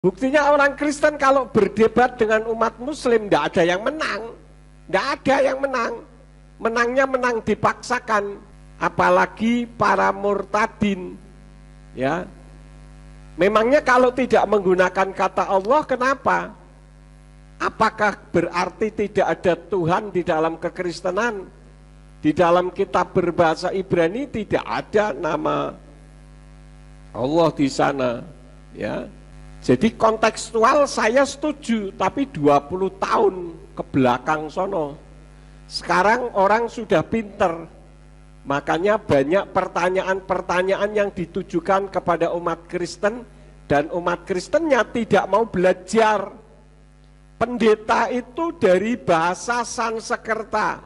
Buktinya orang Kristen kalau berdebat dengan umat Muslim tidak ada yang menang, tidak ada yang menang. Menangnya menang dipaksakan, apalagi para murtadin. Ya, memangnya kalau tidak menggunakan kata Allah, kenapa? Apakah berarti tidak ada Tuhan di dalam kekristenan? Di dalam kitab berbahasa Ibrani tidak ada nama Allah di sana, ya. Jadi kontekstual saya setuju, tapi 20 tahun ke belakang sono. Sekarang orang sudah pinter, makanya banyak pertanyaan-pertanyaan yang ditujukan kepada umat Kristen, dan umat Kristennya tidak mau belajar. Pendeta itu dari bahasa Sanskerta,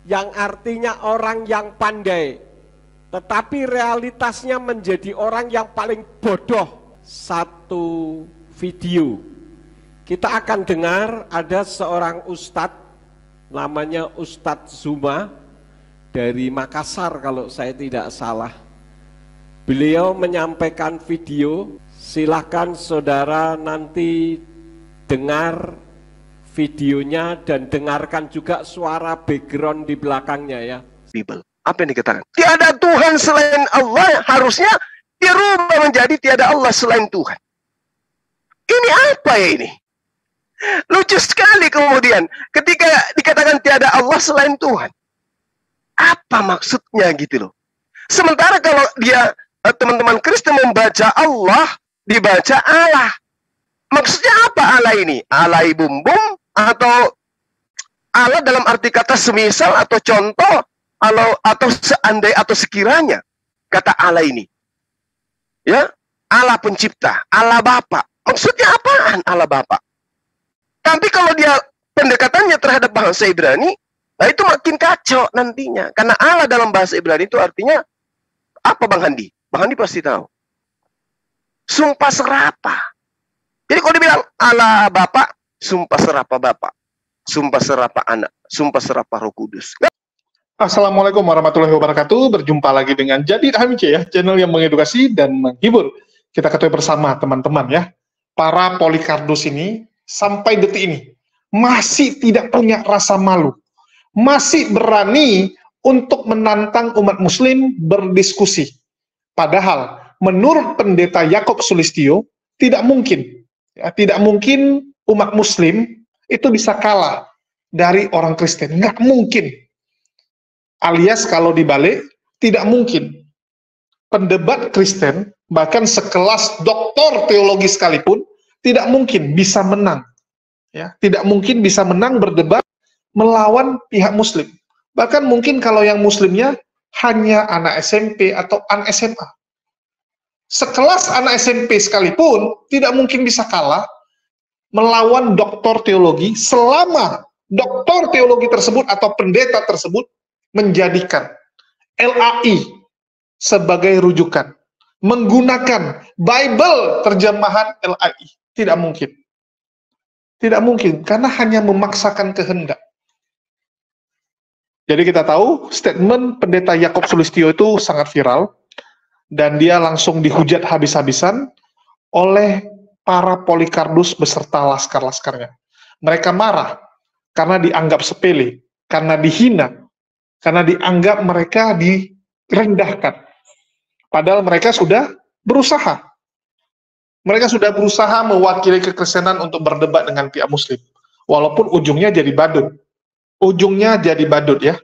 yang artinya orang yang pandai, tetapi realitasnya menjadi orang yang paling bodoh. Satu video kita akan dengar, ada seorang ustadz namanya Ustadz Zuma dari Makassar kalau saya tidak salah. Beliau menyampaikan video, silakan saudara nanti dengar videonya dan dengarkan juga suara background di belakangnya ya. Bible. Apa yang dikatakan? Tiada Tuhan selain Allah, harusnya dirubah menjadi tiada Allah selain Tuhan. Ini apa ya ini? Lucu sekali kemudian ketika dikatakan tiada Allah selain Tuhan. Apa maksudnya gitu loh? Sementara kalau dia teman-teman Kristen membaca Allah, dibaca Allah. Maksudnya apa Allah ini? Allah bum atau Allah dalam arti kata semisal atau contoh atau seandai atau sekiranya kata Allah ini. Ya, Allah pencipta, Allah Bapa. Maksudnya apaan Allah Bapa? Tapi kalau dia pendekatannya terhadap bahasa Ibrani, nah itu makin kacau nantinya. Karena Allah dalam bahasa Ibrani itu artinya apa, Bang Handi? Bang Handi pasti tahu. Sumpah serapah. Jadi kalau dibilang Allah Bapa, sumpah serapah Bapa, sumpah serapah Anak, sumpah serapah Roh Kudus. Assalamualaikum warahmatullahi wabarakatuh. Berjumpa lagi dengan Jadi HMC ya, channel yang mengedukasi dan menghibur. Kita ketahui bersama teman-teman ya, para Polikardus ini sampai detik ini masih tidak punya rasa malu, masih berani untuk menantang umat Muslim berdiskusi. Padahal menurut pendeta Yakob Sulistyo tidak mungkin, ya, tidak mungkin umat Muslim itu bisa kalah dari orang Kristen, nggak mungkin. Alias kalau dibalik, tidak mungkin pendebat Kristen, bahkan sekelas doktor teologi sekalipun, tidak mungkin bisa menang. Ya, tidak mungkin bisa menang berdebat melawan pihak Muslim. Bahkan mungkin kalau yang Muslimnya hanya anak SMP atau anak SMA. Sekelas anak SMP sekalipun, tidak mungkin bisa kalah melawan doktor teologi selama doktor teologi tersebut atau pendeta tersebut menjadikan LAI sebagai rujukan, menggunakan Bible terjemahan LAI. Tidak mungkin. Tidak mungkin, karena hanya memaksakan kehendak. Jadi kita tahu statement pendeta Yakob Sulistyo itu sangat viral, dan dia langsung dihujat habis-habisan oleh para Polikardus beserta laskar-laskarnya. Mereka marah karena dianggap sepele, karena dihina, karena dianggap mereka direndahkan. Padahal mereka sudah berusaha. Mereka sudah berusaha mewakili kekristenan untuk berdebat dengan pihak Muslim. Walaupun ujungnya jadi badut. Ujungnya jadi badut ya.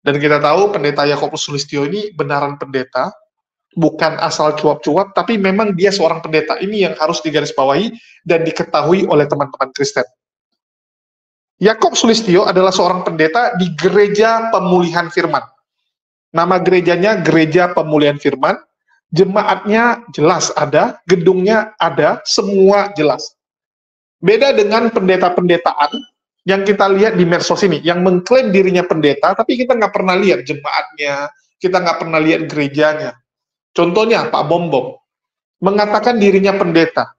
Dan kita tahu pendeta Yakob Sulistyo ini benaran pendeta, bukan asal cuap-cuap, tapi memang dia seorang pendeta. Ini yang harus digarisbawahi dan diketahui oleh teman-teman Kristen. Yakob Sulistyo adalah seorang pendeta di Gereja Pemulihan Firman. Nama gerejanya Gereja Pemulihan Firman. Jemaatnya jelas ada, gedungnya ada, semua jelas. Beda dengan pendeta-pendetaan yang kita lihat di medsos ini, yang mengklaim dirinya pendeta, tapi kita nggak pernah lihat jemaatnya, kita nggak pernah lihat gerejanya. Contohnya Pak Bombom, mengatakan dirinya pendeta,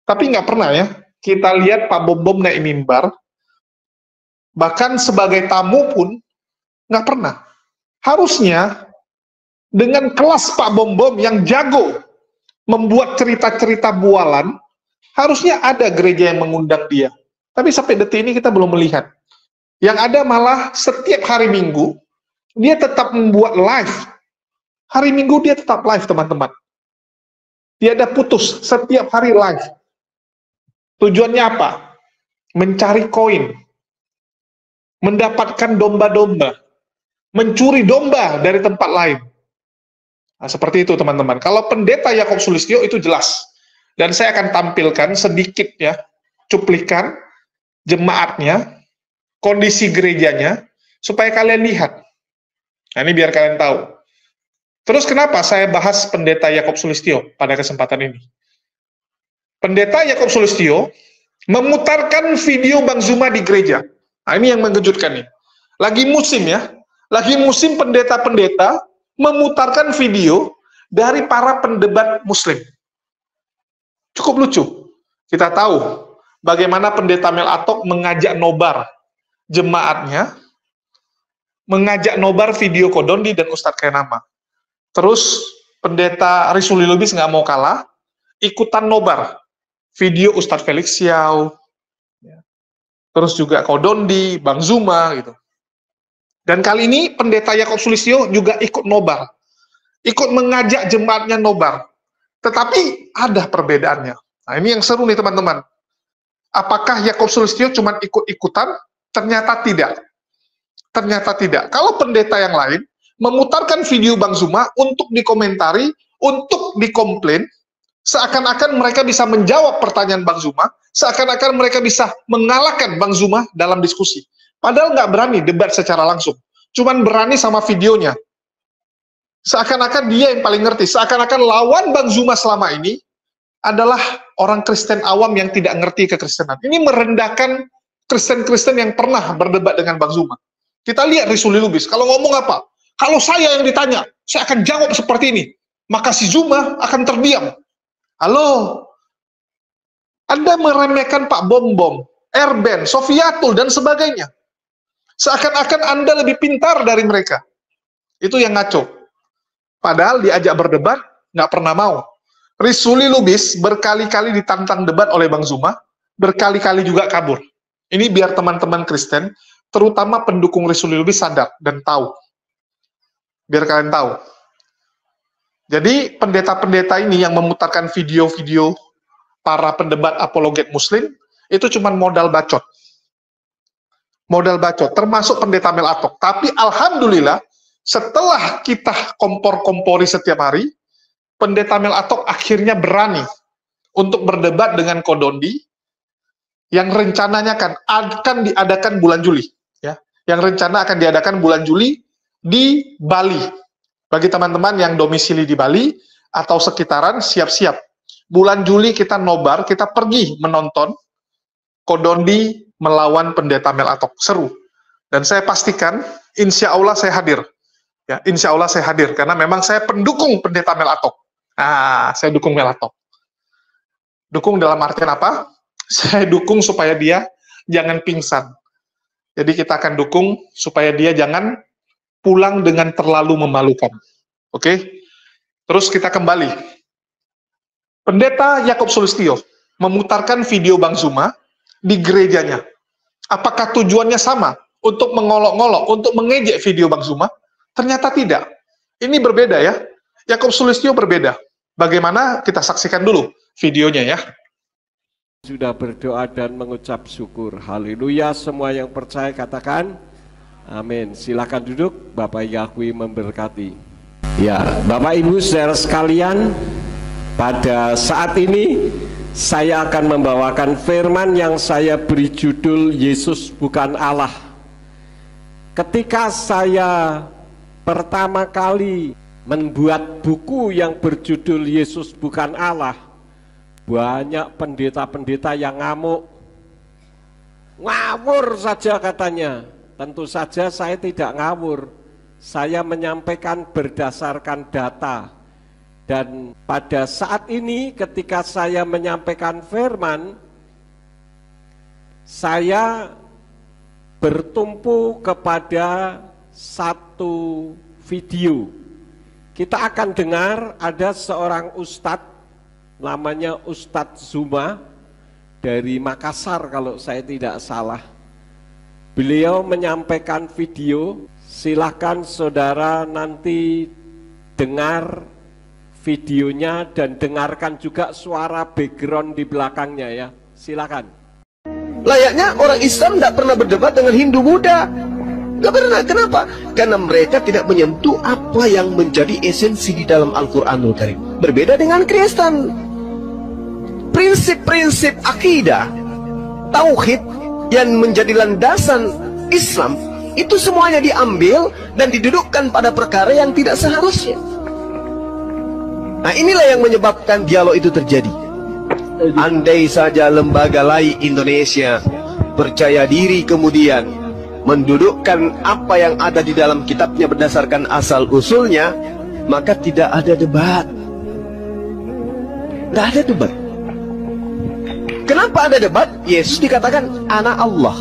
tapi nggak pernah ya, kita lihat Pak Bombom naik mimbar, bahkan sebagai tamu pun nggak pernah. Harusnya dengan kelas Pak Bombom yang jago membuat cerita-cerita bualan, Harusnya ada gereja yang mengundang dia. Tapi sampai detik ini kita belum melihat. Yang ada malah setiap hari Minggu, dia tetap membuat live. Hari Minggu dia tetap live, teman-teman. Dia ada putus, setiap hari live. Tujuannya apa? Mencari koin. Mendapatkan domba-domba. Mencuri domba dari tempat lain. Nah, seperti itu, teman-teman. Kalau pendeta Yakob Sulistyo itu jelas. Dan saya akan tampilkan sedikit ya, cuplikan jemaatnya, kondisi gerejanya, supaya kalian lihat. Nah, ini biar kalian tahu. Terus kenapa saya bahas pendeta Yakob Sulistyo pada kesempatan ini? Pendeta Yakob Sulistyo memutarkan video Bang Zuma di gereja. Nah, ini yang mengejutkan nih. Lagi musim ya, lagi musim pendeta-pendeta memutarkan video dari para pendebat Muslim. Cukup lucu. Kita tahu bagaimana pendeta Mel Atok mengajak nobar jemaatnya, mengajak nobar video Kodondi dan Ustadz Kenama. Terus pendeta Risuli Lubis nggak mau kalah, ikutan nobar video Ustadz Felix Xiao, terus juga Kodondi, Bang Zuma gitu. Dan kali ini pendeta Yakob Sulistyo juga ikut nobar, ikut mengajak jemaatnya nobar. Tetapi ada perbedaannya. Nah, ini yang seru nih teman-teman. Apakah Yakob Sulistyo cuma ikut-ikutan? Ternyata tidak. Ternyata tidak. Kalau pendeta yang lain memutarkan video Bang Zuma untuk dikomentari, untuk dikomplain, seakan-akan mereka bisa menjawab pertanyaan Bang Zuma, seakan-akan mereka bisa mengalahkan Bang Zuma dalam diskusi. Padahal nggak berani debat secara langsung. Cuman berani sama videonya. Seakan-akan dia yang paling ngerti, seakan-akan lawan Bang Zuma selama ini adalah orang Kristen awam yang tidak ngerti kekristenan. Ini merendahkan Kristen-Kristen yang pernah berdebat dengan Bang Zuma. Kita lihat Risuli Lubis, kalau ngomong apa? Kalau saya yang ditanya, saya akan jawab seperti ini. Maka si Zuma akan terdiam. Halo? Anda meremehkan Pak Bom-Bom, Erben, Sofiatul, dan sebagainya. Seakan-akan Anda lebih pintar dari mereka. Itu yang ngaco. Padahal diajak berdebat, nggak pernah mau. Risuli Lubis berkali-kali ditantang debat oleh Bang Zuma, berkali-kali juga kabur. Ini biar teman-teman Kristen, terutama pendukung Risuli Lubis sadar dan tahu. Biar kalian tahu. Jadi pendeta-pendeta ini yang memutarkan video-video para pendebat apologet Muslim, itu cuma modal bacot. Modal bacot, termasuk pendeta Mel Atok. Tapi alhamdulillah, setelah kita kompor-kompori setiap hari, pendeta Mel Atok akhirnya berani untuk berdebat dengan Kodondi yang rencananya akan diadakan bulan Juli. Ya, yang rencana akan diadakan bulan Juli di Bali. Bagi teman-teman yang domisili di Bali atau sekitaran, siap-siap. Bulan Juli kita nobar, kita pergi menonton Kodondi melawan pendeta Mel Atok. Seru. Dan saya pastikan, insya Allah saya hadir. Ya, insya Allah saya hadir, karena memang saya pendukung pendeta Mel Atok. Nah, saya dukung Mel Atok. Dukung dalam artian apa? Saya dukung supaya dia jangan pingsan. Jadi kita akan dukung supaya dia jangan pulang dengan terlalu memalukan. Oke? Terus kita kembali. Pendeta Yakob Sulistyo memutarkan video Bang Zuma di gerejanya. Apakah tujuannya sama? Untuk mengolok-ngolok, untuk mengejek video Bang Zuma? Ternyata tidak. Ini berbeda ya. Yakob Sulistyo berbeda. Bagaimana? Kita saksikan dulu videonya ya. Sudah berdoa dan mengucap syukur. Haleluya. Semua yang percaya katakan amin. Silakan duduk. Bapak Yahweh memberkati. Ya, Bapak Ibu saudara sekalian, pada saat ini saya akan membawakan firman yang saya beri judul Yesus bukan Allah. Ketika saya pertama kali membuat buku yang berjudul Yesus bukan Allah, banyak pendeta-pendeta yang ngamuk, ngawur saja katanya. Tentu saja saya tidak ngawur, saya menyampaikan berdasarkan data. Dan pada saat ini ketika saya menyampaikan firman, saya bertumpu kepada satu video. Kita akan dengar ada seorang ustadz, namanya Ustadz Zuma, dari Makassar kalau saya tidak salah. Beliau menyampaikan video, silahkan saudara nanti dengar videonya dan dengarkan juga suara background di belakangnya ya, silakan. Layaknya orang Islam tidak pernah berdebat dengan Hindu Buddha. Gak pernah. Kenapa? Karena mereka tidak menyentuh apa yang menjadi esensi di dalam Al-Quranul Karim. Berbeda dengan Kristen. Prinsip-prinsip akidah, tauhid yang menjadi landasan Islam, itu semuanya diambil dan didudukkan pada perkara yang tidak seharusnya. Nah, inilah yang menyebabkan dialog itu terjadi. Andai saja lembaga lain Indonesia percaya diri kemudian mendudukkan apa yang ada di dalam kitabnya berdasarkan asal-usulnya, maka tidak ada debat. Tidak ada debat. Kenapa ada debat? Yesus dikatakan anak Allah.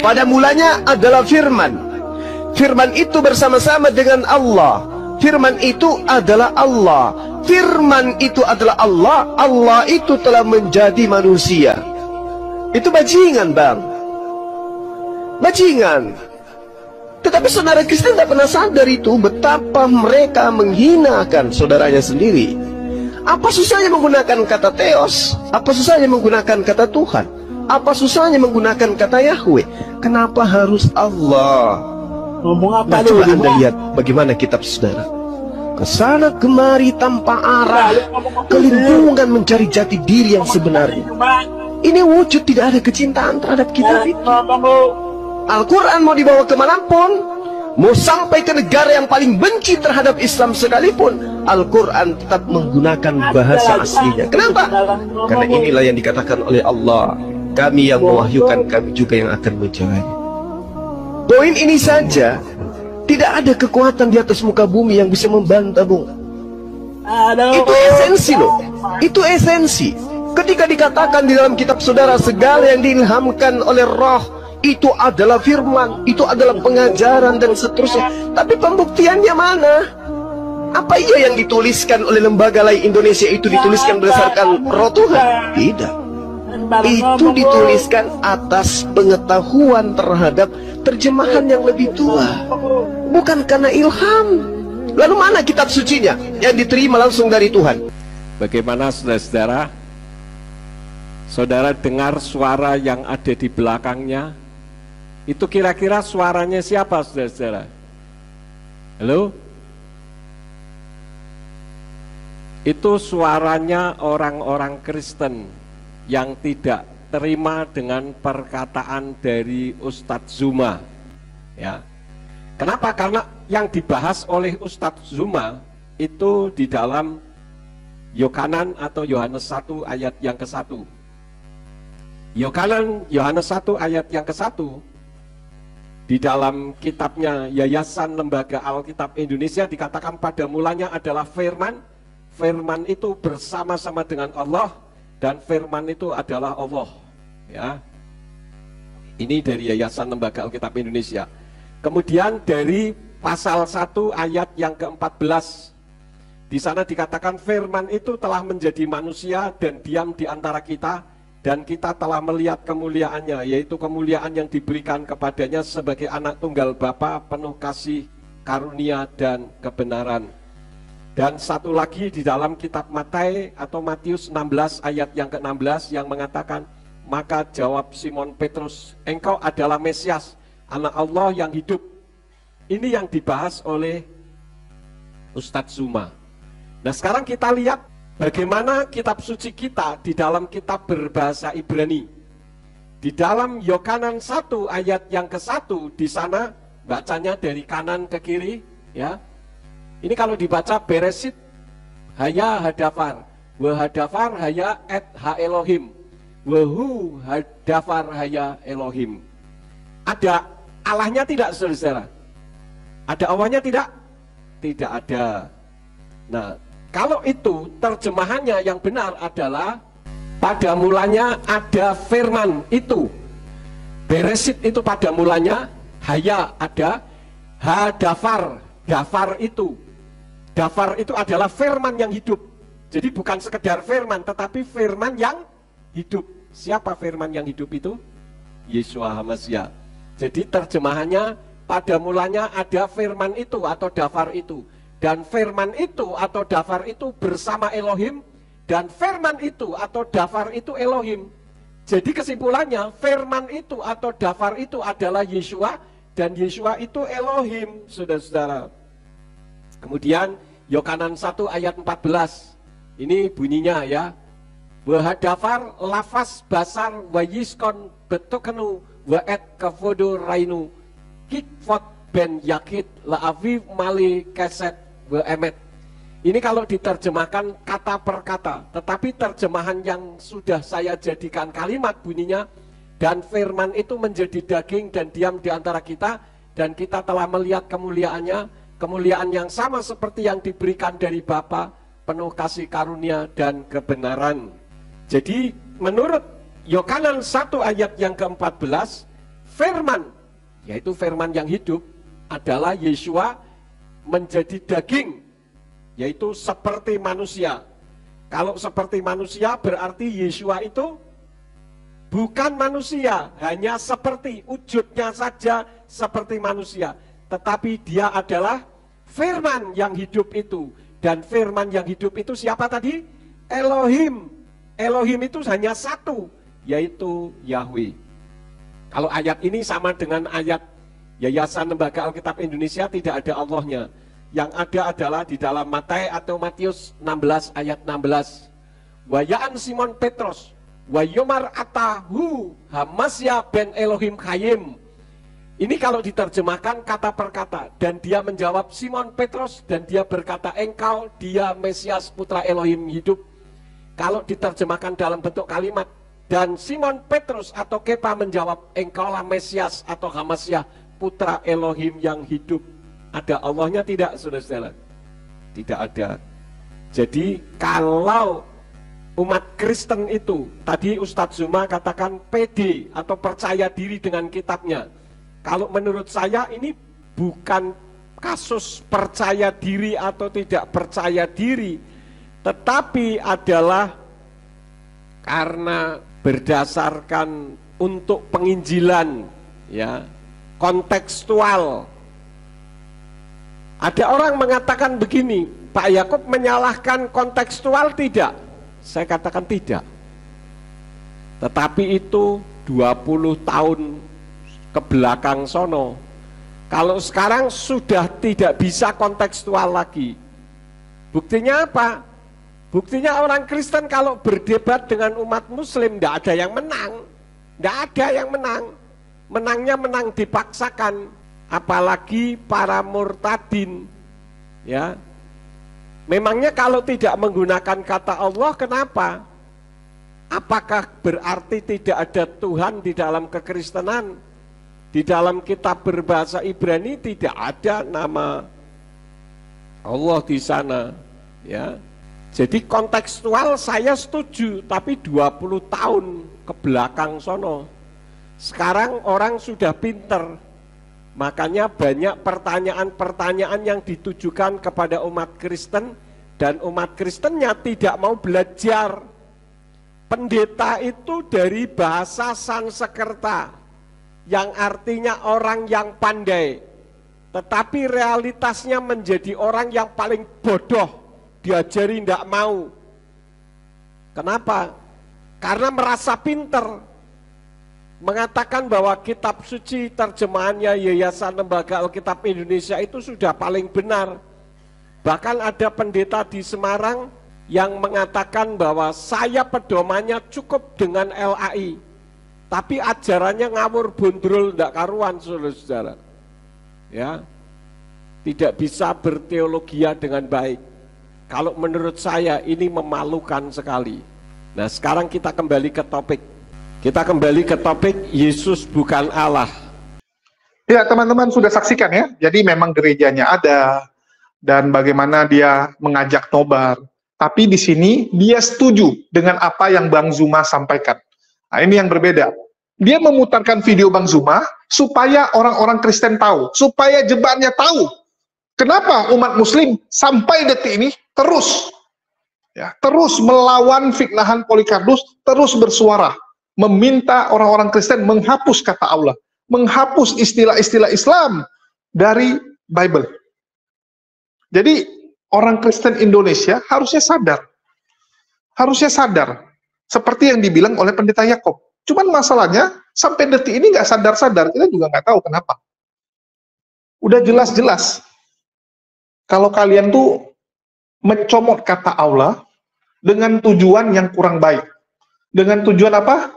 Pada mulanya adalah firman. Firman itu bersama-sama dengan Allah. Firman itu adalah Allah. Firman itu adalah Allah. Allah itu telah menjadi manusia. Itu bajingan, Bang. Bajingan. Tetapi saudara Kristen tidak pernah sadar itu, betapa mereka menghinakan saudaranya sendiri. Apa susahnya menggunakan kata Theos? Apa susahnya menggunakan kata Tuhan? Apa susahnya menggunakan kata Yahweh? Kenapa harus Allah? Ngomong apa Nah, coba Anda lihat bagaimana kitab saudara. Kesana kemari tanpa arah, kelimpungan mencari jati diri yang sebenarnya. Ini wujud tidak ada kecintaan terhadap kitab itu. Al-Quran mau dibawa kemanapun, mau sampai ke negara yang paling benci terhadap Islam sekalipun, Al-Quran tetap menggunakan bahasa aslinya. Kenapa? Karena inilah yang dikatakan oleh Allah, kami yang mewahyukan, kami juga yang akan menjaganya. Poin ini saja, tidak ada kekuatan di atas muka bumi yang bisa membantah, Bung. Itu esensi loh. Itu esensi. Ketika dikatakan di dalam kitab saudara, segala yang diilhamkan oleh roh itu adalah firman, itu adalah pengajaran dan seterusnya. Tapi pembuktiannya mana? Apa iya yang dituliskan oleh lembaga lain Indonesia itu dituliskan berdasarkan roh Tuhan? Tidak. Itu dituliskan atas pengetahuan terhadap terjemahan yang lebih tua, bukan karena ilham. Lalu mana kitab sucinya yang diterima langsung dari Tuhan? Bagaimana saudara-saudara? Saudara dengar suara yang ada di belakangnya? Itu kira-kira suaranya siapa, saudara-saudara? Halo? Itu suaranya orang-orang Kristen yang tidak terima dengan perkataan dari Ustadz Zuma. Ya. Kenapa? Karena yang dibahas oleh Ustadz Zuma itu di dalam Yohanan atau Yohanes 1 ayat yang ke-1. Yohanes 1 ayat yang ke-1 di dalam kitabnya Yayasan Lembaga Alkitab Indonesia dikatakan pada mulanya adalah firman. Firman itu bersama-sama dengan Allah dan firman itu adalah Allah. Ya. Ini dari Yayasan Lembaga Alkitab Indonesia. Kemudian dari pasal 1 ayat yang ke-14 di sana dikatakan firman itu telah menjadi manusia dan diam di antara kita, dan kita telah melihat kemuliaannya, yaitu kemuliaan yang diberikan kepadanya sebagai anak tunggal Bapa, penuh kasih, karunia, dan kebenaran. Dan satu lagi di dalam kitab Matius 16 ayat yang ke-16 yang mengatakan, maka jawab Simon Petrus, engkau adalah Mesias, anak Allah yang hidup. Ini yang dibahas oleh Ustadz Zuma. Nah sekarang kita lihat bagaimana kitab suci kita di dalam kitab berbahasa Ibrani. Di dalam Yohanan 1 ayat yang ke-1 di sana bacanya dari kanan ke kiri, ya. Ini kalau dibaca Beresit haya hadafar, wa hadafar haya et ha Elohim, wa hu hadafar haya Elohim. Ada Allahnya tidak, saudara? Ada Allahnya tidak? Tidak ada. Nah, kalau itu terjemahannya yang benar adalah pada mulanya ada firman itu. Beresit itu pada mulanya, haya ada, hadafar, dafar itu. Dafar itu adalah firman yang hidup. Jadi bukan sekedar firman, tetapi firman yang hidup. Siapa firman yang hidup itu? Yeshua HaMashiach. Jadi terjemahannya, pada mulanya ada firman itu atau dafar itu. Dan firman itu atau dafar itu bersama Elohim. Dan firman itu atau dafar itu Elohim. Jadi kesimpulannya, firman itu atau dafar itu adalah Yeshua. Dan Yeshua itu Elohim, saudara-saudara. Kemudian Yohanan 1 ayat 14. Ini bunyinya ya. Wahadafar lafaz basar wa yiskon betokenu wa et kavodo rainu kikfot ben yakit la'aviv mali keset wa emet. Ini kalau diterjemahkan kata per kata. Tetapi terjemahan yang sudah saya jadikan kalimat bunyinya, dan firman itu menjadi daging dan diam di antara kita, dan kita telah melihat kemuliaannya, kemuliaan yang sama seperti yang diberikan dari Bapa, penuh kasih karunia dan kebenaran. Jadi menurut Yohanan 1 ayat yang ke-14, firman, yaitu firman yang hidup, adalah Yeshua menjadi daging, yaitu seperti manusia. Kalau seperti manusia berarti Yeshua itu bukan manusia, hanya seperti wujudnya saja seperti manusia. Tetapi dia adalah firman yang hidup itu. Dan firman yang hidup itu siapa tadi? Elohim. Elohim itu hanya satu, yaitu Yahweh. Kalau ayat ini sama dengan ayat Yayasan Lembaga Alkitab Indonesia, tidak ada Allahnya. Yang ada adalah di dalam Matius 16 ayat 16. Wayaan Simon Petrus wa yomar atahu Hamasya ben Elohim Chayim. Ini kalau diterjemahkan kata per kata. Dan dia menjawab, Simon Petrus, dan dia berkata, engkau dia Mesias putra Elohim hidup. Kalau diterjemahkan dalam bentuk kalimat, dan Simon Petrus atau Kepa menjawab, engkaulah Mesias atau Hamasya putra Elohim yang hidup. Ada Allahnya tidak, saudara-saudara? Tidak ada. Jadi kalau umat Kristen itu, tadi Ustadz Zuma katakan pede atau percaya diri dengan kitabnya. Kalau menurut saya ini bukan kasus percaya diri atau tidak percaya diri, tetapi adalah karena berdasarkan untuk penginjilan, ya, kontekstual. Ada orang mengatakan begini, Pak Yakub menyalahkan kontekstual, tidak? Saya katakan tidak. Tetapi itu 20 tahun ke belakang sono. Kalau sekarang sudah tidak bisa kontekstual lagi. Buktinya apa? Buktinya orang Kristen kalau berdebat dengan umat Muslim tidak ada yang menang. Tidak ada yang menang. Menangnya menang dipaksakan. Apalagi para murtadin. Ya. Memangnya kalau tidak menggunakan kata Allah, kenapa? Apakah berarti tidak ada Tuhan di dalam kekristenan? Di dalam kitab berbahasa Ibrani tidak ada nama Allah di sana, ya. Jadi kontekstual saya setuju, tapi 20 tahun ke belakang sono. Sekarang orang sudah pinter. Makanya banyak pertanyaan-pertanyaan yang ditujukan kepada umat Kristen, dan umat Kristennya tidak mau belajar. Pendeta itu dari bahasa Sanskerta, yang artinya orang yang pandai, tetapi realitasnya menjadi orang yang paling bodoh, diajari tidak mau. Kenapa? Karena merasa pinter. Mengatakan bahwa kitab suci terjemahannya Yayasan Lembaga Alkitab Indonesia itu sudah paling benar. Bahkan ada pendeta di Semarang yang mengatakan bahwa saya pedomannya cukup dengan LAI, tapi ajarannya ngawur bondrol ndak karuan, saudara-saudara. Ya, tidak bisa berteologia dengan baik. Kalau menurut saya ini memalukan sekali. Nah, sekarang kita kembali ke topik. Kita kembali ke topik Yesus bukan Allah. Ya, teman-teman sudah saksikan ya. Jadi memang gerejanya ada dan bagaimana dia mengajak nobar. Tapi di sini dia setuju dengan apa yang Bang Zuma sampaikan. Nah, ini yang berbeda. Dia memutarkan video Bang Zuma supaya orang-orang Kristen tahu, supaya jemaatnya tahu kenapa umat Muslim sampai detik ini terus Ya, terus melawan fitnahan Polycarpus, terus bersuara, meminta orang-orang Kristen menghapus kata Allah, menghapus istilah-istilah Islam dari Bible. Jadi orang Kristen Indonesia harusnya sadar, seperti yang dibilang oleh Pendeta Yakob. Cuman masalahnya sampai detik ini nggak sadar-sadar, kita juga nggak tahu kenapa. Udah jelas-jelas kalau kalian tuh mencomot kata Allah dengan tujuan yang kurang baik. Dengan tujuan apa?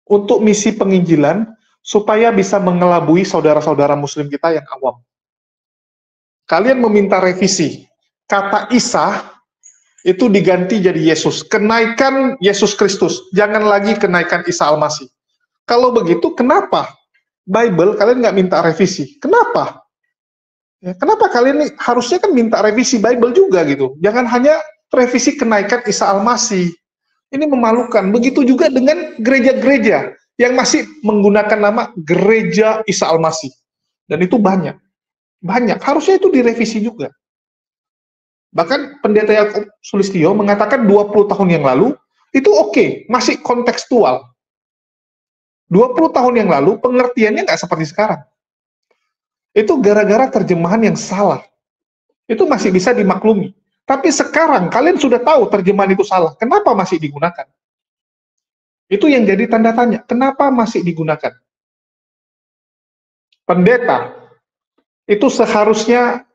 Untuk misi penginjilan, supaya bisa mengelabui saudara-saudara muslim kita yang awam. Kalian meminta revisi. Kata Isa itu diganti jadi Yesus. Kenaikan Yesus Kristus. Jangan lagi kenaikan Isa Al-Masih. Kalau begitu, kenapa Bible kalian nggak minta revisi? Kenapa? Ya, kenapa kalian harusnya kan minta revisi Bible juga gitu? Jangan hanya revisi kenaikan Isa Al-Masih. Ini memalukan. Begitu juga dengan gereja-gereja yang masih menggunakan nama Gereja Isa Al-Masih. Dan itu banyak. Banyak. Harusnya itu direvisi juga. Bahkan Pendeta Yakob Sulistyo mengatakan 20 tahun yang lalu, itu oke, masih kontekstual. 20 tahun yang lalu, pengertiannya nggak seperti sekarang. Itu gara-gara terjemahan yang salah. Itu masih bisa dimaklumi. Tapi sekarang, kalian sudah tahu terjemahan itu salah. Kenapa masih digunakan? Itu yang jadi tanda tanya. Kenapa masih digunakan? Pendeta, itu seharusnya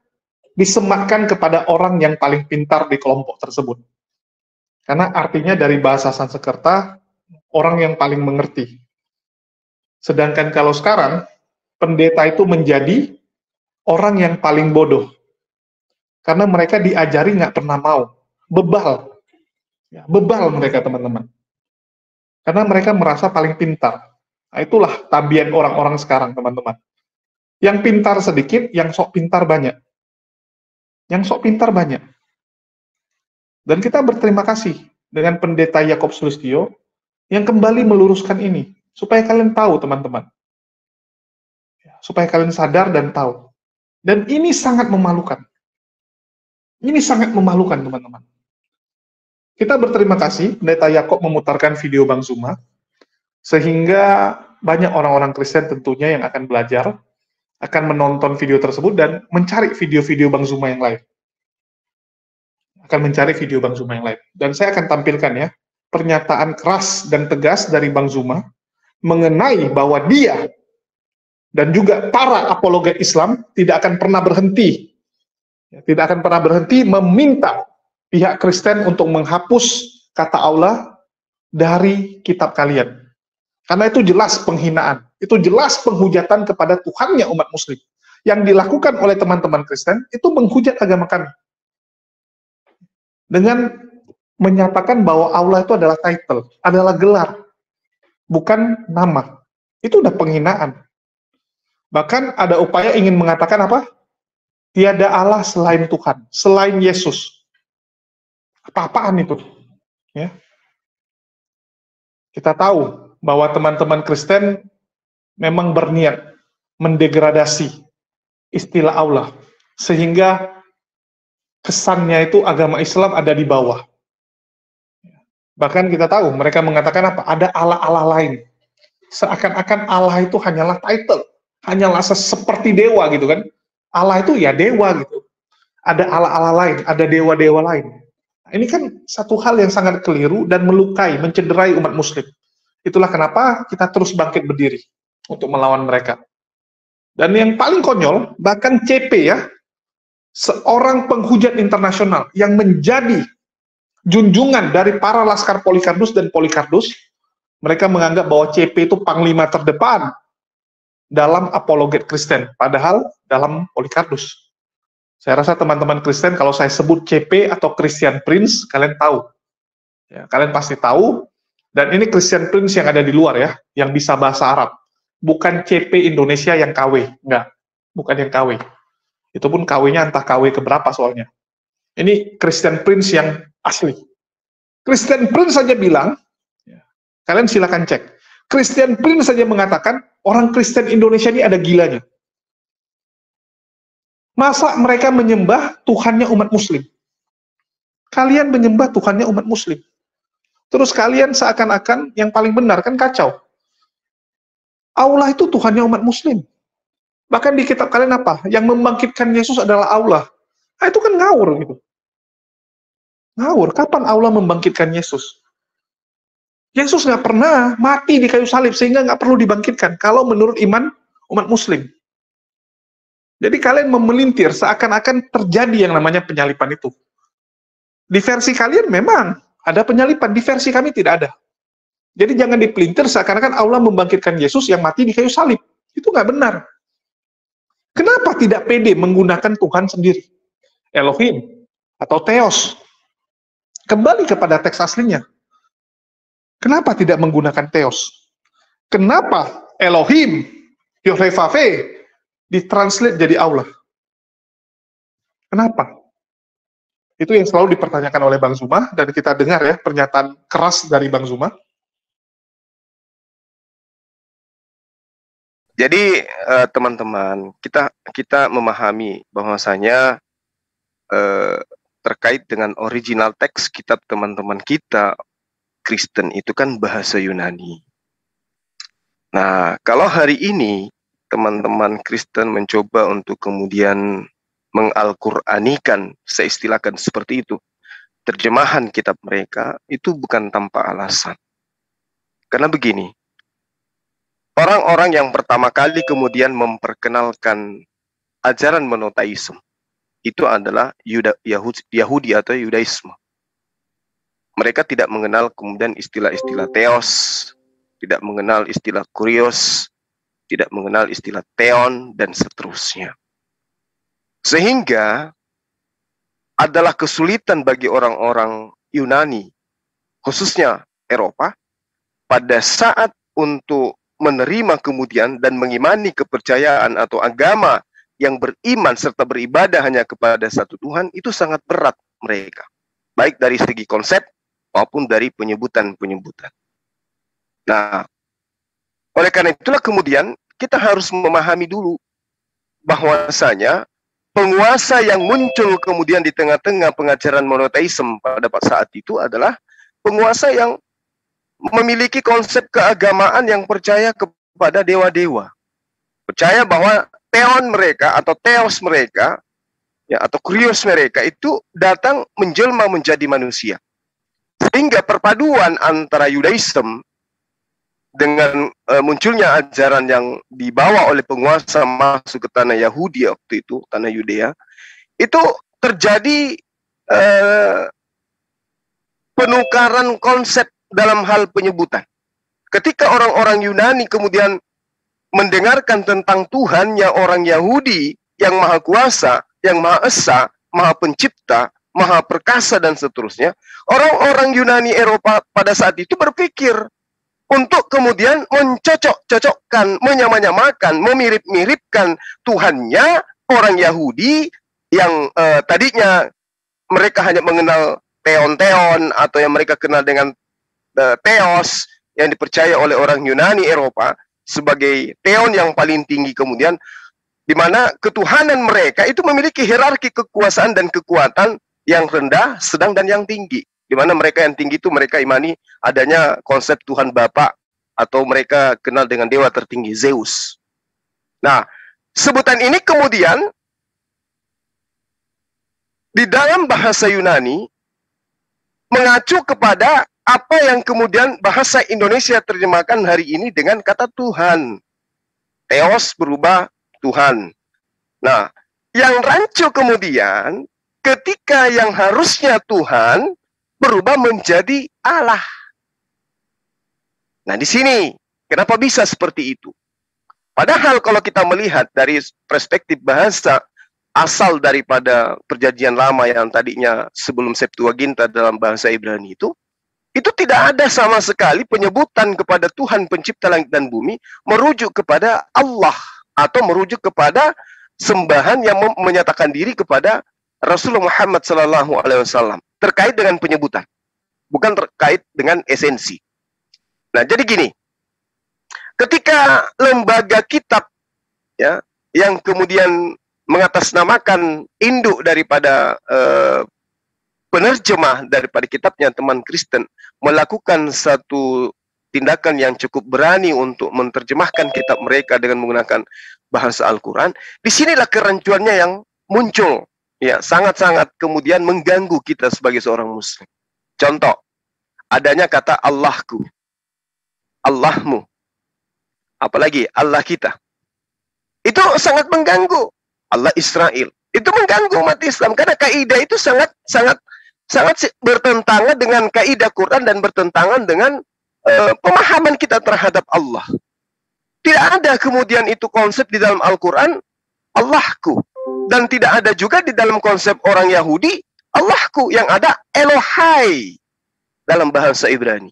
disematkan kepada orang yang paling pintar di kelompok tersebut. Karena artinya dari bahasa Sanskerta, orang yang paling mengerti. Sedangkan kalau sekarang, pendeta itu menjadi orang yang paling bodoh. Karena mereka diajari nggak pernah mau. Bebal. Ya, bebal mereka, teman-teman. Karena mereka merasa paling pintar. Nah, itulah tabiat orang-orang sekarang, teman-teman. Yang pintar sedikit, yang sok pintar banyak. Yang sok pintar banyak. Dan kita berterima kasih dengan Pendeta Yakob Sulistyo yang kembali meluruskan ini. Supaya kalian tahu, teman-teman. Supaya kalian sadar dan tahu. Dan ini sangat memalukan. Ini sangat memalukan, teman-teman. Kita berterima kasih, Pendeta Yakob memutarkan video Bang Zuma, sehingga banyak orang-orang Kristen tentunya yang akan belajar, akan menonton video tersebut dan mencari video-video Bang Zuma yang lain. Akan mencari video Bang Zuma yang lain. Dan saya akan tampilkan ya, pernyataan keras dan tegas dari Bang Zuma mengenai bahwa dia dan juga para apologet Islam tidak akan pernah berhenti meminta pihak Kristen untuk menghapus kata Allah dari kitab kalian. Karena itu jelas penghinaan, itu jelas penghujatan kepada Tuhannya umat muslim. Yang dilakukan oleh teman-teman Kristen, itu menghujat agama kami. Dengan menyatakan bahwa Allah itu adalah title, adalah gelar, bukan nama. Itu udah penghinaan. Bahkan ada upaya ingin mengatakan apa? Tiada Allah selain Tuhan, selain Yesus. Apa-apaan itu? Ya. Kita tahu bahwa teman-teman Kristen memang berniat mendegradasi istilah Allah, sehingga kesannya itu agama Islam ada di bawah. Bahkan kita tahu, mereka mengatakan apa? Ada Allah-Allah lain. Seakan-akan Allah itu hanyalah title, hanyalah seperti dewa gitu kan. Allah itu ya dewa gitu. Ada Allah-Allah lain, ada dewa-dewa lain. Nah, ini kan satu hal yang sangat keliru dan melukai, mencederai umat muslim. Itulah kenapa kita terus bangkit berdiri untuk melawan mereka. Dan yang paling konyol, bahkan CP ya, seorang penghujat internasional yang menjadi junjungan dari para laskar Polycarpus dan Polycarpus, mereka menganggap bahwa CP itu panglima terdepan dalam apologet Kristen, padahal dalam Polycarpus. Saya rasa teman-teman Kristen, kalau saya sebut CP atau Christian Prince, kalian tahu. Ya, kalian pasti tahu, dan ini Christian Prince yang ada di luar ya, yang bisa bahasa Arab. Bukan CP Indonesia yang KW, enggak. Bukan yang KW. Itu pun KW-nya entah KW keberapa soalnya. Ini Christian Prince yang asli. Christian Prince saja bilang, ya, kalian silakan cek. Christian Prince saja mengatakan, orang Kristen Indonesia ini ada gilanya. Masa mereka menyembah Tuhannya umat muslim? Kalian menyembah Tuhannya umat muslim. Terus kalian seakan-akan yang paling benar, kan kacau. Allah itu Tuhannya umat muslim. Bahkan di kitab kalian apa? Yang membangkitkan Yesus adalah Allah. Nah, itu kan ngawur gitu. Ngawur. Kapan Allah membangkitkan Yesus? Yesus nggak pernah mati di kayu salib, sehingga nggak perlu dibangkitkan. Kalau menurut iman umat muslim. Jadi kalian memelintir seakan-akan terjadi yang namanya penyalipan itu. Di versi kalian memang ada penyalipan, di versi kami tidak ada. Jadi jangan dipelintir seakan-akan Allah membangkitkan Yesus yang mati di kayu salib. Itu nggak benar. Kenapa tidak pede menggunakan Tuhan sendiri? Elohim atau Theos. Kembali kepada teks aslinya. Kenapa tidak menggunakan Theos? Kenapa Elohim, Yahweh, ditranslate jadi Allah? Kenapa? Itu yang selalu dipertanyakan oleh Bang Zuma, dan kita dengar ya pernyataan keras dari Bang Zuma. Jadi teman-teman, kita memahami bahwasanya terkait dengan original teks kitab teman-teman kita Kristen itu kan bahasa Yunani. Nah, kalau hari ini teman-teman Kristen mencoba untuk kemudian mengal-Qur'anikan, saya istilahkan seperti itu, terjemahan kitab mereka itu bukan tanpa alasan. Karena begini, orang-orang yang pertama kali kemudian memperkenalkan ajaran monoteisme itu adalah Yahudi atau Yudaisme. Mereka tidak mengenal kemudian istilah-istilah Theos, tidak mengenal istilah Kurios, tidak mengenal istilah Theon, dan seterusnya. Sehingga adalah kesulitan bagi orang-orang Yunani, khususnya Eropa, pada saat untuk menerima kemudian dan mengimani kepercayaan atau agama yang beriman serta beribadah hanya kepada satu Tuhan, itu sangat berat mereka. Baik dari segi konsep maupun dari penyebutan-penyebutan. Nah, oleh karena itulah kemudian kita harus memahami dulu bahwasanya penguasa yang muncul kemudian di tengah-tengah pengajaran monoteisme pada saat itu adalah penguasa yang memiliki konsep keagamaan yang percaya kepada dewa-dewa. Percaya bahwa Theon mereka atau Theos mereka ya, atau Kurios mereka itu datang menjelma menjadi manusia. Sehingga perpaduan antara Yudaisme dengan munculnya ajaran yang dibawa oleh penguasa masuk ke tanah Yahudi waktu itu, tanah Yudea, itu terjadi penukaran konsep dalam hal penyebutan. Ketika orang-orang Yunani kemudian mendengarkan tentang Tuhannya orang Yahudi yang maha kuasa, yang maha esa, maha pencipta, maha perkasa, dan seterusnya, orang-orang Yunani Eropa pada saat itu berpikir untuk kemudian mencocok-cocokkan, menyamanyamakan, memirip-miripkan Tuhannya orang Yahudi yang tadinya mereka hanya mengenal Theon-Theon atau yang mereka kenal dengan Theos yang dipercaya oleh orang Yunani Eropa sebagai Theon yang paling tinggi, kemudian di mana ketuhanan mereka itu memiliki hierarki kekuasaan dan kekuatan yang rendah, sedang, dan yang tinggi. Di mana mereka yang tinggi itu mereka imani adanya konsep Tuhan Bapa atau mereka kenal dengan dewa tertinggi Zeus. Nah, sebutan ini kemudian di dalam bahasa Yunani mengacu kepada apa yang kemudian bahasa Indonesia terjemahkan hari ini dengan kata Tuhan. Theos berubah Tuhan. Nah, yang rancu kemudian ketika yang harusnya Tuhan berubah menjadi Allah. Nah, di sini kenapa bisa seperti itu? Padahal kalau kita melihat dari perspektif bahasa asal daripada perjanjian lama yang tadinya sebelum Septuaginta dalam bahasa Ibrani itu tidak ada sama sekali penyebutan kepada Tuhan pencipta langit dan bumi merujuk kepada Allah atau merujuk kepada sembahan yang menyatakan diri kepada Rasulullah Muhammad SAW terkait dengan penyebutan, bukan terkait dengan esensi. Nah, jadi gini, ketika lembaga kitab ya yang kemudian mengatasnamakan induk daripada penerjemah daripada kitabnya teman Kristen melakukan satu tindakan yang cukup berani untuk menerjemahkan kitab mereka dengan menggunakan bahasa Al-Quran, disinilah kerancuannya yang muncul. Ya, sangat-sangat kemudian mengganggu kita sebagai seorang muslim. Contoh, adanya kata Allahku, Allahmu, apalagi Allah kita. Itu sangat mengganggu. Allah Israel. Itu mengganggu umat Islam karena kaidah itu sangat bertentangan dengan kaidah Quran dan bertentangan dengan pemahaman kita terhadap Allah. Tidak ada kemudian itu konsep di dalam Al-Quran Allahku, dan tidak ada juga di dalam konsep orang Yahudi Allahku, yang ada Elohai dalam bahasa Ibrani,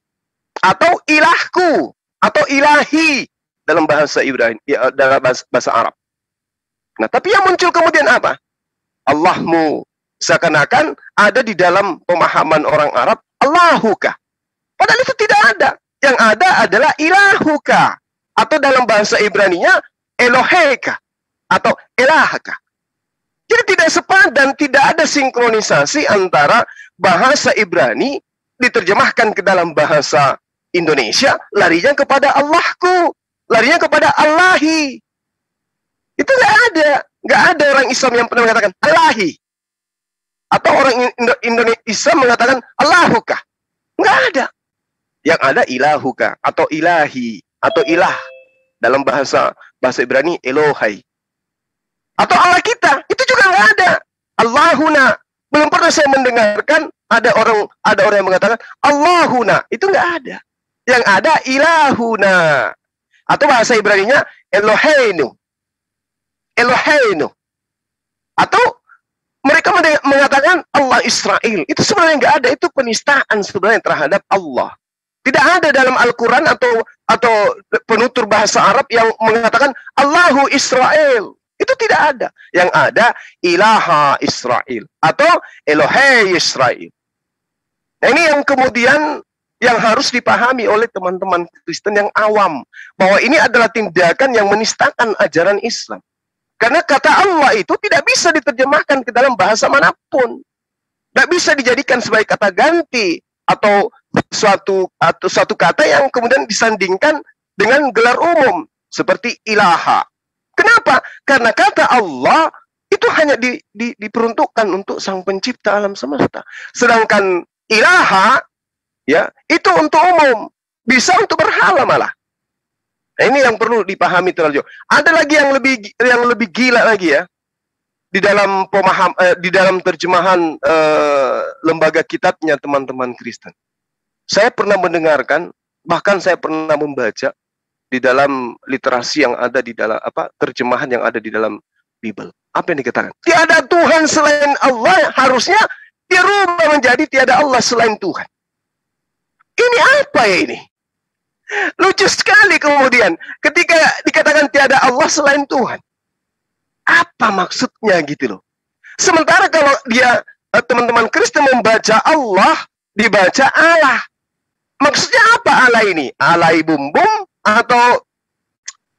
atau ilahku atau ilahi dalam bahasa Ibrani, dalam bahasa Arab. Nah, tapi yang muncul kemudian apa? Allahmu, seakan-akan ada di dalam pemahaman orang Arab Allahuka. Padahal itu tidak ada. Yang ada adalah ilahuka, atau dalam bahasa Ibraninya Eloheka atau Elahaka. Jadi tidak sepadan, tidak ada sinkronisasi antara bahasa Ibrani diterjemahkan ke dalam bahasa Indonesia, larinya kepada Allahku, larinya kepada Allahi. Itu nggak ada orang Islam yang pernah mengatakan Allahi, atau orang Indonesia mengatakan Allahuka. Nggak ada. Yang ada ilahuka atau ilahi atau ilah dalam bahasa Ibrani Elohai. Atau Allah kita, itu juga nggak ada. Allahuna. Belum pernah saya mendengarkan ada orang yang mengatakan Allahuna. Itu nggak ada. Yang ada ilahuna. Atau bahasa Ibraninya Eloheinu. Eloheinu. Atau mereka mengatakan Allah Israel. Itu sebenarnya nggak ada. Itu penistaan sebenarnya terhadap Allah. Tidak ada dalam Al-Quran atau penutur bahasa Arab yang mengatakan Allahu Israel. Itu tidak ada. Yang ada Ilaha Israel atau Elohei Israel. Nah, ini yang kemudian yang harus dipahami oleh teman-teman Kristen yang awam, bahwa ini adalah tindakan yang menistakan ajaran Islam. Karena kata Allah itu tidak bisa diterjemahkan ke dalam bahasa manapun. Tidak bisa dijadikan sebagai kata ganti atau suatu kata yang kemudian disandingkan dengan gelar umum seperti ilaha. Kenapa? Karena kata Allah itu hanya diperuntukkan untuk Sang Pencipta alam semesta. Sedangkan ilaha, ya, itu untuk umum, bisa untuk berhala malah. Nah, ini yang perlu dipahami terlalu jauh. Ada lagi yang lebih gila lagi ya. Di dalam terjemahan lembaga kitabnya teman-teman Kristen. Saya pernah mendengarkan, bahkan saya pernah membaca di dalam literasi yang ada di dalam terjemahan yang ada di dalam Bible. Apa yang dikatakan? Tiada Tuhan selain Allah, harusnya dirubah menjadi tiada Allah selain Tuhan. Ini apa ya ini? Lucu sekali kemudian ketika dikatakan tiada Allah selain Tuhan. Apa maksudnya gitu loh? Sementara kalau dia teman-teman Kristen membaca Allah, dibaca Allah. Maksudnya apa Allah ini? Allah bum atau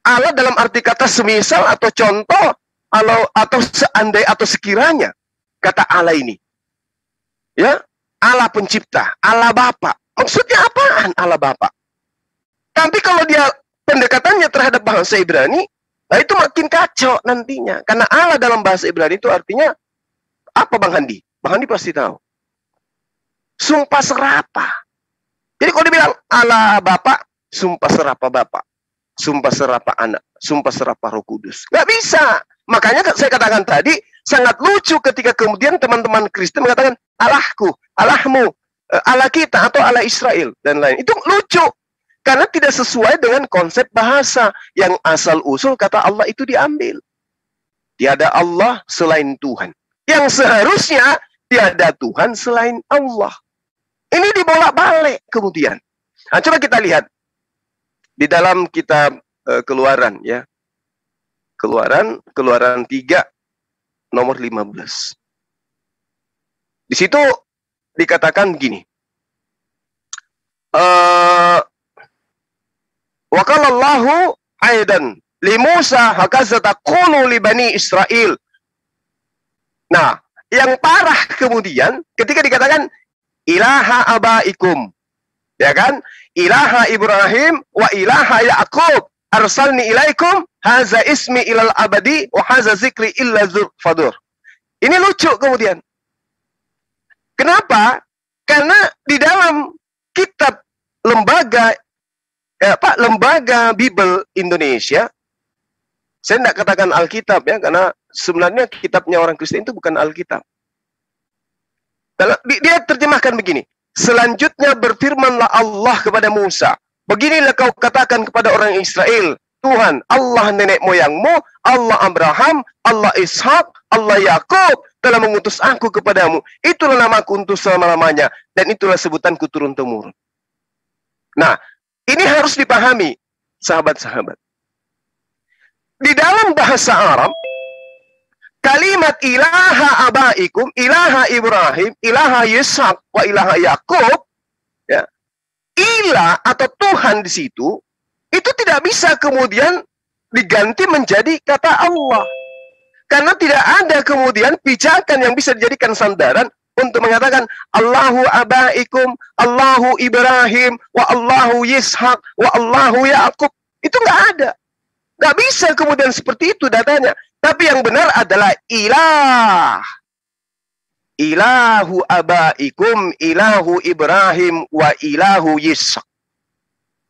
Allah dalam arti kata semisal atau contoh atau seandai atau sekiranya kata Allah ini. Ya, Allah pencipta, Allah Bapa. Maksudnya apaan Allah Bapa? Tapi kalau dia pendekatannya terhadap bahasa Ibrani, nah itu makin kacau nantinya. Karena Allah dalam bahasa Ibrani itu artinya apa, Bang Handi? Bang Handi pasti tahu. Sumpah serapah. Jadi kalau dibilang Allah Bapa, sumpah serapah Bapa, sumpah serapah Anak, sumpah serapah Roh Kudus. Nggak bisa. Makanya saya katakan tadi, sangat lucu ketika kemudian teman-teman Kristen mengatakan Allahku, Allahmu, Allah kita atau Allah Israel dan lain. Itu lucu. Karena tidak sesuai dengan konsep bahasa yang asal-usul kata Allah itu diambil. Tiada Allah selain Tuhan. Yang seharusnya tiada Tuhan selain Allah. Ini dibolak-balik kemudian. Nah, coba kita lihat di dalam kitab Keluaran ya. Keluaran 3 nomor 15. Di situ dikatakan begini. Wa qala Allahu aidan li Musa hakaza taqulu li bani Israil. Nah, yang parah kemudian ketika dikatakan ilaha abaikum, ya kan? Ilaha Ibrahim wa ilaha Ya'qub arsalni ilaikum haza ismi ilal abadi wa haza zikri illa fadur. Ini lucu kemudian. Kenapa? Karena di dalam kitab lembaga Bible Indonesia, saya tidak katakan Alkitab ya, karena sebenarnya kitabnya orang Kristen itu bukan Alkitab. Dia terjemahkan begini, selanjutnya berfirmanlah Allah kepada Musa, beginilah kau katakan kepada orang Israel, Tuhan, Allah nenek moyangmu, Allah Abraham, Allah Ishak, Allah Yakub telah mengutus aku kepadamu. Itulah namaku untuk selama-lamanya, dan itulah sebutanku turun-temurun. Nah, ini harus dipahami, sahabat-sahabat. Di dalam bahasa Arab, kalimat ilaha abaikum, ilaha Ibrahim, ilaha Ishak, wa ilaha Yakub, ya, ilah atau Tuhan di situ, itu tidak bisa kemudian diganti menjadi kata Allah. Karena tidak ada kemudian pijakan yang bisa dijadikan sandaran untuk mengatakan Allahu abaikum, Allahu Ibrahim, wa Allahu Ishak, wa Allahu Yakub. Itu nggak ada. Nggak bisa kemudian seperti itu datanya. Tapi yang benar adalah ilah. Ilahu abaikum, ilahu Ibrahim, wa ilahu Ishak.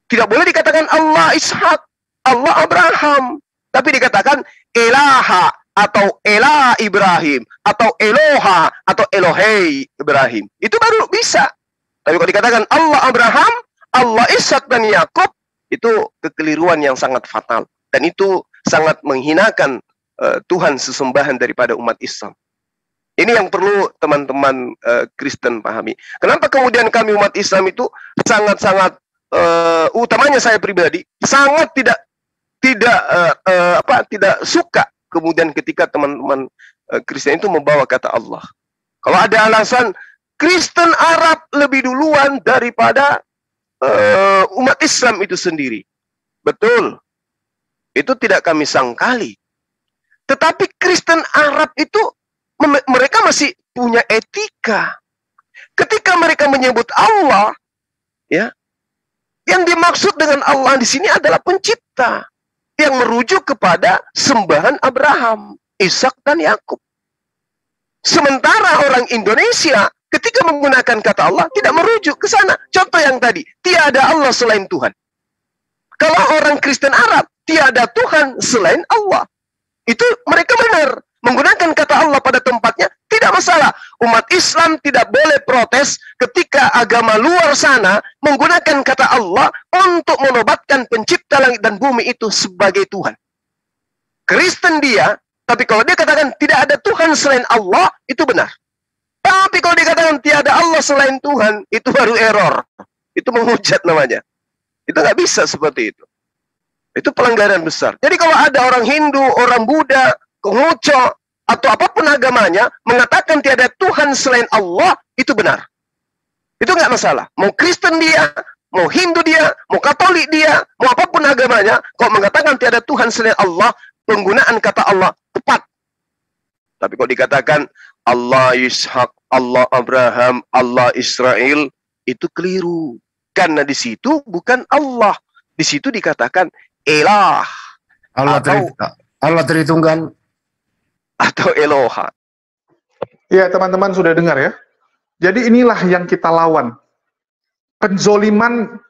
Tidak boleh dikatakan Allah Ishak, Allah Abraham. Tapi dikatakan ilaha atau elah Ibrahim, atau Eloha, atau Elohei Ibrahim. Itu baru bisa. Tapi kalau dikatakan Allah Abraham, Allah Ishak dan Yakub, itu kekeliruan yang sangat fatal. Dan itu sangat menghinakan Tuhan sesembahan daripada umat Islam. Ini yang perlu teman-teman Kristen pahami. Kenapa kemudian kami umat Islam itu sangat-sangat, utamanya saya pribadi, sangat tidak suka kemudian ketika teman-teman Kristen itu membawa kata Allah. Kalau ada alasan Kristen Arab lebih duluan daripada umat Islam itu sendiri. Betul. Itu tidak kami sangkali. Tetapi Kristen Arab itu mereka masih punya etika. Ketika mereka menyebut Allah, ya, yang dimaksud dengan Allah di sini adalah pencipta yang merujuk kepada sembahan Abraham, Ishak dan Yakub. Sementara orang Indonesia ketika menggunakan kata Allah tidak merujuk ke sana. Contoh yang tadi, tiada Allah selain Tuhan. Kalau orang Kristen Arab, tiada Tuhan selain Allah. Itu mereka benar. Menggunakan kata Allah pada tempatnya, tidak masalah. Umat Islam tidak boleh protes ketika agama luar sana menggunakan kata Allah untuk menobatkan pencipta langit dan bumi itu sebagai Tuhan. Kristen dia, tapi kalau dia katakan tidak ada Tuhan selain Allah, itu benar. Tapi kalau dia katakan tiada Allah selain Tuhan, itu baru error. Itu menghujat namanya. Itu nggak bisa seperti itu. Itu pelanggaran besar. Jadi kalau ada orang Hindu, orang Buddha, Konghucu, atau apapun agamanya, mengatakan tiada Tuhan selain Allah, itu benar. Itu nggak masalah. Mau Kristen dia, mau Hindu dia, mau Katolik dia, mau apapun agamanya, kalau mengatakan tiada Tuhan selain Allah, penggunaan kata Allah tepat. Tapi kalau dikatakan Allah Ishak, Allah Abraham, Allah Israel, itu keliru. Karena di situ bukan Allah. Di situ dikatakan Elah. Allah Tritunggal. Atau Eloha. Ya, teman-teman sudah dengar ya. Jadi inilah yang kita lawan. Penzoliman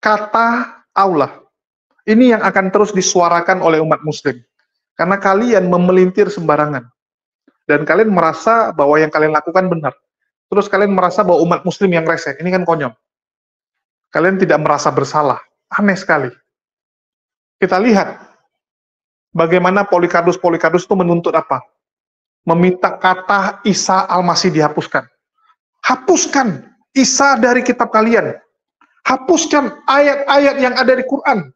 kata Allah. Ini yang akan terus disuarakan oleh umat muslim. Karena kalian memelintir sembarangan. Dan kalian merasa bahwa yang kalian lakukan benar. Terus kalian merasa bahwa umat muslim yang reseh. Ini kan konyol. Kalian tidak merasa bersalah. Aneh sekali. Kita lihat bagaimana Polycarpus itu menuntut apa? Meminta kata Isa Al-Masih dihapuskan. Hapuskan Isa dari kitab kalian. Hapuskan ayat-ayat yang ada di Quran.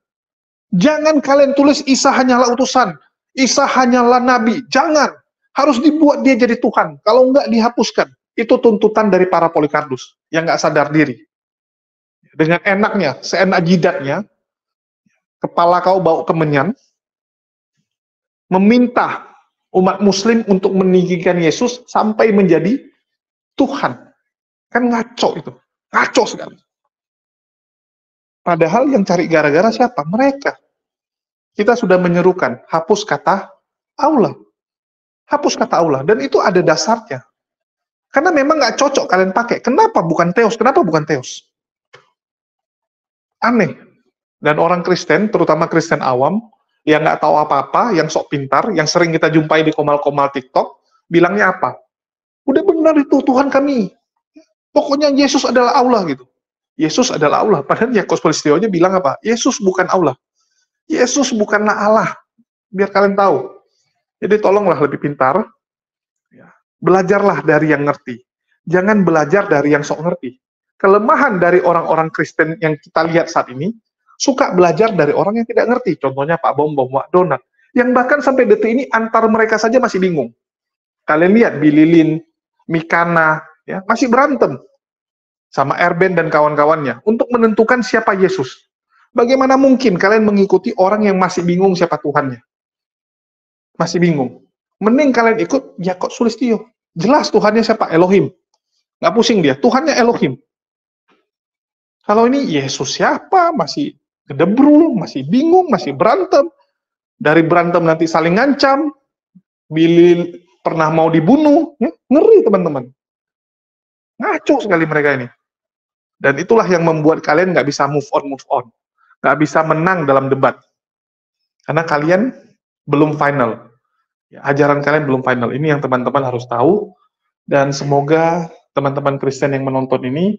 Jangan kalian tulis Isa hanyalah utusan. Isa hanyalah nabi. Jangan. Harus dibuat dia jadi Tuhan. Kalau enggak dihapuskan. Itu tuntutan dari para Polycarpus yang enggak sadar diri. Dengan enaknya, seenak jidatnya, kepala kau bau kemenyan, meminta umat muslim untuk meninggikan Yesus sampai menjadi Tuhan. Kan ngaco itu. Ngaco sekali. Padahal yang cari gara-gara siapa? Mereka. Kita sudah menyerukan, hapus kata Allah. Hapus kata Allah. Dan itu ada dasarnya. Karena memang nggak cocok kalian pakai. Kenapa bukan Theos? Kenapa bukan Theos? Aneh. Dan orang Kristen, terutama Kristen awam, yang nggak tahu apa-apa, yang sok pintar, yang sering kita jumpai di komal-komal TikTok, bilangnya apa? Udah benar itu Tuhan kami. Pokoknya Yesus adalah Allah gitu. Yesus adalah Allah. Padahal Yakobus Sulistyo-nya bilang apa? Yesus bukan Allah. Yesus bukanlah Allah. Biar kalian tahu. Jadi tolonglah lebih pintar. Belajarlah dari yang ngerti. Jangan belajar dari yang sok ngerti. Kelemahan dari orang-orang Kristen yang kita lihat saat ini, suka belajar dari orang yang tidak ngerti. Contohnya Pak Bom Bom, Wak Donat. Yang bahkan sampai detik ini antar mereka saja masih bingung. Kalian lihat Bililin, Mikana, ya, masih berantem sama Erben dan kawan-kawannya untuk menentukan siapa Yesus. Bagaimana mungkin kalian mengikuti orang yang masih bingung siapa Tuhannya? Masih bingung. Mending kalian ikut Yakobus Sulistyo. Jelas Tuhannya siapa? Elohim. Nggak pusing dia. Tuhannya Elohim. Kalau ini Yesus siapa? Masih gedebrul, masih bingung, masih berantem. Dari berantem nanti saling ngancam. Bilil pernah mau dibunuh. Ya, ngeri teman-teman. Ngaco sekali mereka ini. Dan itulah yang membuat kalian nggak bisa move on. Nggak bisa menang dalam debat. Karena kalian belum final. Ya, ajaran kalian belum final. Ini yang teman-teman harus tahu. Dan semoga teman-teman Kristen yang menonton ini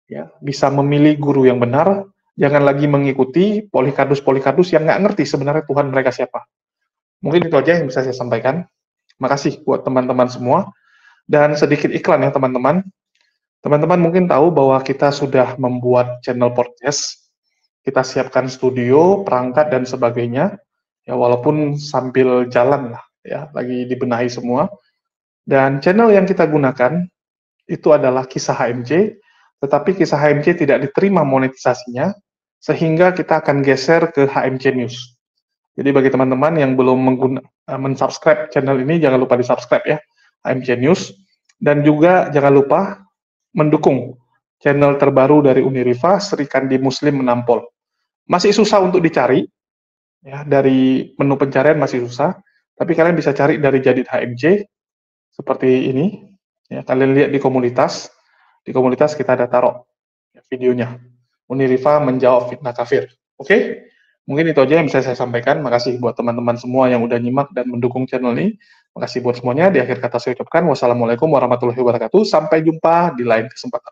ya, bisa memilih guru yang benar, jangan lagi mengikuti Polikardus yang nggak ngerti sebenarnya Tuhan mereka siapa. Mungkin itu aja yang bisa saya sampaikan. Makasih buat teman-teman semua. Dan sedikit iklan ya teman-teman. Teman-teman mungkin tahu bahwa kita sudah membuat channel podcast. Kita siapkan studio, perangkat, dan sebagainya. Ya, walaupun sambil jalan lah, ya, lagi dibenahi semua. Dan channel yang kita gunakan itu adalah Kisah HMJ, tetapi Kisah HMJ tidak diterima monetisasinya, sehingga kita akan geser ke HMJ News. Jadi bagi teman-teman yang belum mensubscribe channel ini, jangan lupa di-subscribe ya, HMJ News. Dan juga jangan lupa mendukung channel terbaru dari Uniriva, Sri Kandi Muslim Menampol. Masih susah untuk dicari, ya, dari menu pencarian masih susah, tapi kalian bisa cari dari Jadid HMJ, seperti ini. Ya, kalian lihat di komunitas kita ada taruh ya, videonya. Uniriva menjawab fitnah kafir. Oke? Mungkin itu aja yang bisa saya sampaikan. Makasih buat teman-teman semua yang udah nyimak dan mendukung channel ini. Makasih buat semuanya. Di akhir kata saya ucapkan wassalamualaikum warahmatullahi wabarakatuh. Sampai jumpa di lain kesempatan.